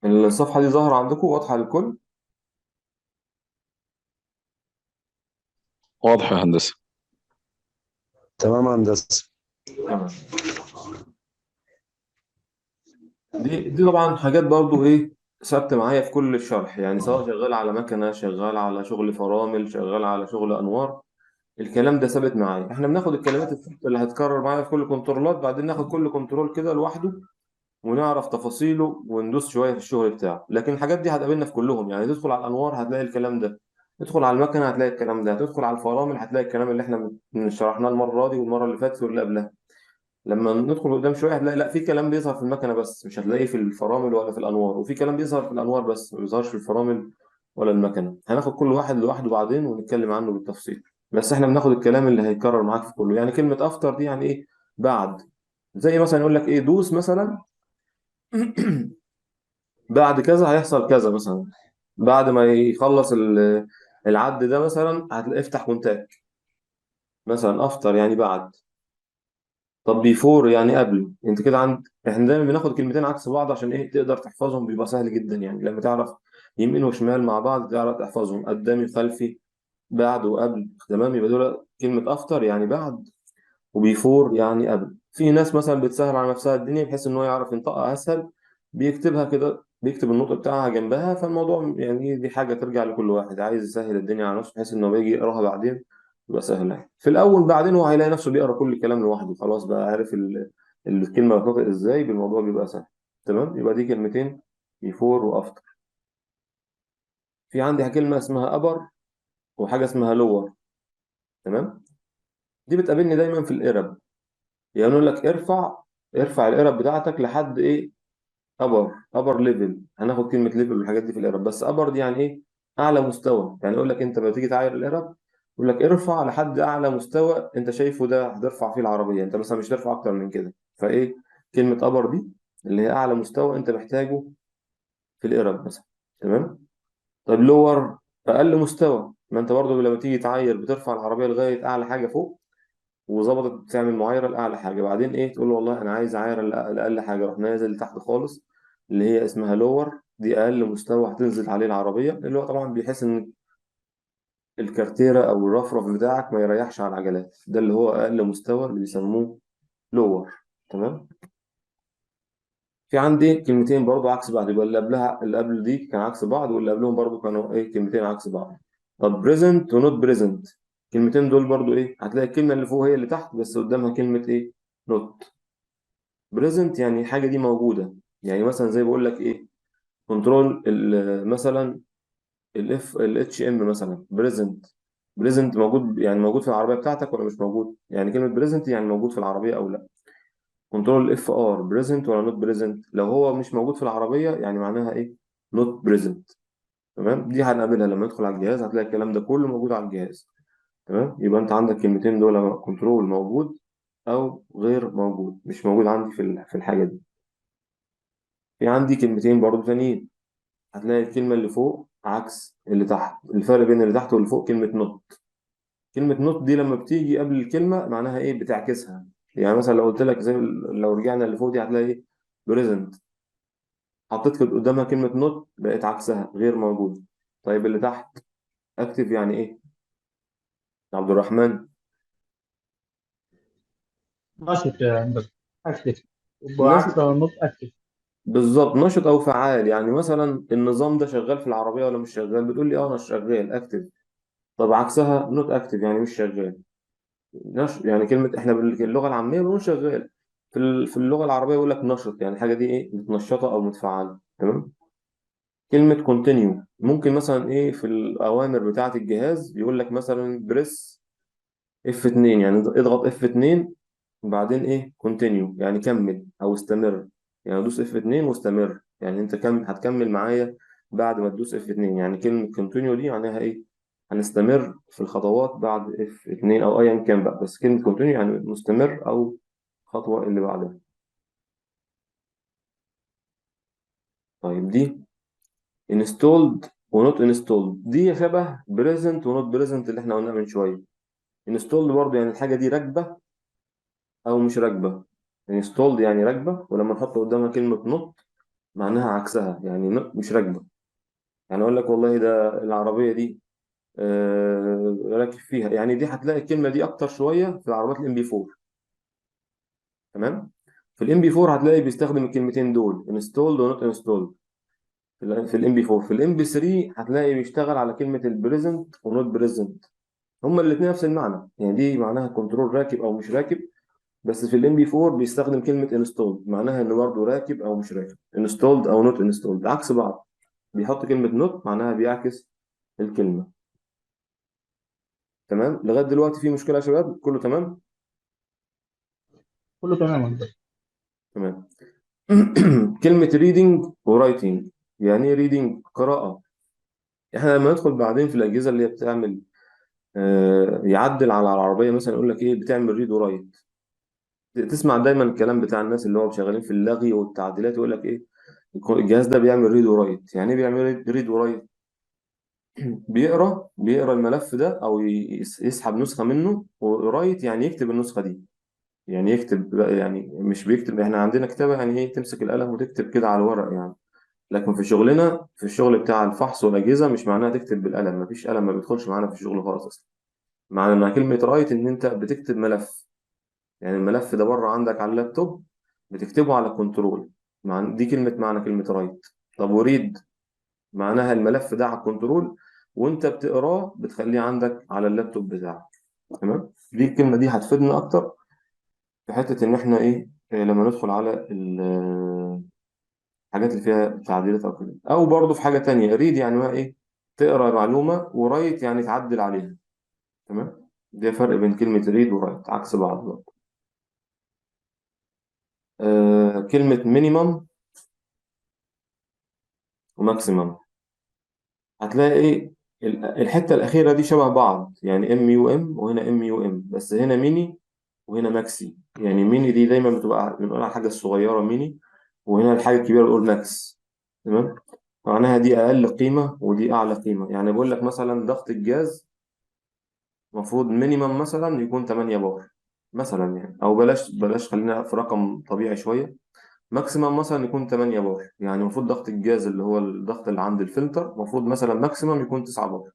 الصفحة دي ظاهرة عندكم واضحة للكل؟ واضح يا هندسة. تمام يا هندسة. تمام. دي طبعا حاجات برضو ايه ثابتة معايا في كل الشرح، يعني سواء شغال على مكنة، شغال على شغل فرامل، شغال على شغل أنوار. الكلام ده ثابت معايا. احنا بناخد الكلمات الثابتة اللي هتكرر معايا في كل كنترولات، بعدين ناخد كل كنترول كده لوحده ونعرف تفاصيله وندوس شوية في الشغل بتاعه. لكن الحاجات دي هتقابلنا في كلهم، يعني تدخل على الأنوار هتلاقي الكلام ده، تدخل على المكنة هتلاقي الكلام ده، تدخل على الفرامل هتلاقي الكلام اللي احنا شرحناه المرة دي والمرة اللي فاتت واللي قبلها. لما ندخل قدام شويه هتلاقي لا، في كلام بيظهر في المكنه بس مش هتلاقيه في الفرامل ولا في الانوار، وفي كلام بيظهر في الانوار بس ما بيظهرش في الفرامل ولا المكنه. هناخد كل واحد لوحده بعدين ونتكلم عنه بالتفصيل، بس احنا بناخد الكلام اللي هيتكرر معاك في كله. يعني كلمه افتر دي يعني ايه؟ بعد. زي مثلا يقول لك ايه، دوس مثلا بعد كذا هيحصل كذا مثلا. بعد ما يخلص العد ده مثلا هتلاقي افتح كونتاك. مثلا افتر يعني بعد. طب بيفور يعني قبل. انت كده احنا دايما بناخد كلمتين عكس بعض عشان ايه؟ تقدر تحفظهم، بيبقى سهل جدا يعني لما تعرف يمين وشمال مع بعض تعرف تحفظهم، قدامي خلفي بعد وقبل. تمام، يبقى دول كلمة افتر يعني بعد، وبيفور يعني قبل. في ناس مثلا بتسهل على نفسها الدنيا بحيث ان هو يعرف ينطقها اسهل، بيكتبها كده، بيكتب النطق بتاعها جنبها. فالموضوع يعني دي حاجة ترجع لكل واحد عايز يسهل الدنيا على نفسه بحيث انه بيجي يقراها بعدين يبقى سهلة في الاول. بعدين هو هيلاقي نفسه بيقرا كل الكلام لوحده، خلاص بقى عارف الكلمة بتنطق ازاي، بالموضوع بيبقى سهل. تمام، يبقى دي كلمتين، بيفور وافتر. في عندي كلمة اسمها ابر وحاجة اسمها لور. تمام، دي بتقابلني دايما في الإرب. يعني يقول لك ارفع الإرب بتاعتك لحد ايه؟ ابر ليفل. هناخد كلمه ليفل والحاجات دي في الإرب، بس ابر دي يعني ايه؟ اعلى مستوى. يعني يقول لك انت لما تيجي تعاير الإرب يقول لك ارفع لحد اعلى مستوى انت شايفه ده هترفع فيه العربيه، انت مثلا مش ترفع اكتر من كده. فايه كلمه ابر دي؟ اللي هي اعلى مستوى انت محتاجه في الإرب مثلا. تمام. طيب لور، اقل مستوى. ما انت برضه لما تيجي تعاير بترفع العربيه لغايه اعلى حاجه فوق، وظبطت تعمل معايرة لأعلى حاجة، بعدين إيه تقول له والله أنا عايز عايرة لأقل حاجة، روح نازل تحت خالص اللي هي اسمها لور. دي أقل مستوى هتنزل عليه العربية، اللي هو طبعا بيحس إن الكارتيرة أو الرفرف بتاعك ما يريحش على العجلات. ده اللي هو أقل مستوى اللي بيسموه لور. تمام. في عندي كلمتين برضو عكس بعض، يبقى اللي قبلها اللي قبل دي كان عكس بعض، واللي قبلهم برضو كانوا إيه؟ كلمتين عكس بعض. طب بريزنت ونوت بريزنت، الكلمتين دول برضو إيه؟ هتلاقي الكلمة اللي فوق هي اللي تحت بس قدامها كلمة إيه؟ نوت. بريزنت يعني حاجة دي موجودة. يعني مثلا زي بقول لك ايه، كنترول مثلا الاف الاتش ام مثلا بريزنت. بريزنت موجود يعني موجود في العربية بتاعتك ولا مش موجود؟ يعني كلمة بريزنت يعني موجود في العربية او لا. كنترول الاف ار بريزنت ولا نوت بريزنت؟ لو هو مش موجود في العربية يعني معناها ايه؟ نوت بريزنت. تمام، دي هنقابلها لما ندخل على الجهاز هتلاقي الكلام ده كله موجود على الجهاز. تمام، يبقى انت عندك كلمتين دول، كنترول موجود او غير موجود، مش موجود عندي في الحاجة دي. في عندي كلمتين برضو تانيين، هتلاقي الكلمة اللي فوق عكس اللي تحت. الفرق بين اللي تحت واللي فوق كلمة نوت. كلمة نوت دي لما بتيجي قبل الكلمة معناها ايه؟ بتعكسها. يعني مثلا لو قلت لك زي لو رجعنا اللي فوق دي هتلاقي ايه؟ بريزنت. حطيت كده قدامها كلمة نوت بقت عكسها غير موجود. طيب اللي تحت اكتف يعني ايه؟ عبد الرحمن. نشط يا هندسة، أكتف، نشط. وعكس نوت أكتف. بالظبط، نشط او فعال. يعني مثلا النظام ده شغال في العربية ولا مش شغال؟ بتقول لي اه انا شغال اكتف. طب عكسها نوت اكتف يعني مش شغال. يعني كلمة احنا باللغة العامية بنقول شغال، في اللغة العربية يقول لك نشط، يعني حاجة دي ايه؟ متنشطة او متفعلة. تمام. كلمة كونتينيو ممكن مثلا ايه في الأوامر بتاعة الجهاز يقول لك مثلا بريس اف 2، يعني اضغط اف 2 وبعدين ايه؟ كونتينيو يعني كمل او استمر. يعني دوس اف 2 واستمر، يعني انت هتكمل معايا بعد ما تدوس اف 2. يعني كلمة كونتينيو دي معناها ايه؟ هنستمر في الخطوات بعد اف 2 او ايا كان بقى، بس كلمة كونتينيو يعني مستمر او الخطوة اللي بعدها. طيب دي installed ونوت installed، دي شبه present ونوت present اللي احنا قلناها من شوية. installed برضه يعني الحاجة دي راكبة أو مش راكبة. installed يعني راكبة، ولما نحط قدامها كلمة not معناها عكسها، يعني مش راكبة. يعني أقول لك والله ده العربية دي راكب فيها، يعني دي هتلاقي الكلمة دي أكتر شوية في العربيات الام بي 4. تمام. في الام بي 4 هتلاقي بيستخدم الكلمتين دول انستولد ونوت انستولد. في الام بي 4. في الام بي 3 هتلاقي بيشتغل على كلمة البريزنت ونوت بريزنت. هما الاثنين نفس المعنى، يعني دي معناها كنترول راكب او مش راكب. بس في الام بي 4 بيستخدم كلمة انستولد، معناها انه برضه راكب او مش راكب، انستولد او نوت انستولد عكس بعض. بيحط كلمة نوت معناها بيعكس الكلمة. تمام لغاية دلوقتي في مشكلة يا شباب؟ كله تمام؟ كله تمام يا هندسة. تمام. كلمة ريدنج ورايتنج. يعني ايه ريدنج؟ قراءة. احنا لما ندخل بعدين في الأجهزة اللي هي بتعمل يعدل على العربية مثلا، يقول لك ايه بتعمل ريد ورايت. تسمع دايما الكلام بتاع الناس اللي هو شغالين في اللغي والتعديلات، يقول لك ايه الجهاز ده بيعمل ريد ورايت. يعني ايه بيعمل ريد ورايت؟ بيقرا الملف ده او يسحب نسخة منه، ورايت يعني يكتب النسخة دي. يعني يكتب يعني مش بيكتب، احنا عندنا كتابة يعني ايه تمسك القلم وتكتب كده على الورق يعني. لكن في شغلنا في الشغل بتاع الفحص والأجهزة مش معناها تكتب بالقلم، مفيش قلم، ما بيدخلش معانا في الشغل خالص أصلا. معنى كلمة رايت إن أنت بتكتب ملف. يعني الملف ده بره عندك على اللابتوب، بتكتبه على كنترول. دي معنى كلمة رايت. طب وريد؟ معناها الملف ده على الكنترول، وأنت بتقراه بتخليه عندك على اللابتوب بتاعك. تمام. دي الكلمة دي هتفيدنا أكتر في حتة إن إحنا إيه لما ندخل على الحاجات اللي فيها تعديلات أو كده. أو برضه في حاجة تانية، ريد يعني ما إيه تقرا معلومة، ورايت يعني تعدل عليها. تمام. ده فرق بين كلمة ريد ورايت عكس بعض بقى. كلمة مينيمم وماكسيمم. هتلاقي ايه الحتة الأخيرة دي شبه بعض، يعني ام يو ام وهنا ام يو ام، بس هنا ميني وهنا ماكسي. يعني ميني دي دايما بتبقى بنقول على الحاجة الصغيرة ميني، وهنا الحاجة الكبيرة بنقول ماكس. تمام. معناها دي أقل قيمة ودي أعلى قيمة. يعني بقول لك مثلا ضغط الجاز المفروض مينيمم مثلا يكون 8 بار مثلا، يعني أو بلاش خلينا في رقم طبيعي شوية. ماكسيمم مثلا يكون 8 بار. يعني المفروض ضغط الجاز اللي هو الضغط اللي عند الفلتر المفروض مثلا ماكسيمم يكون 9 بار.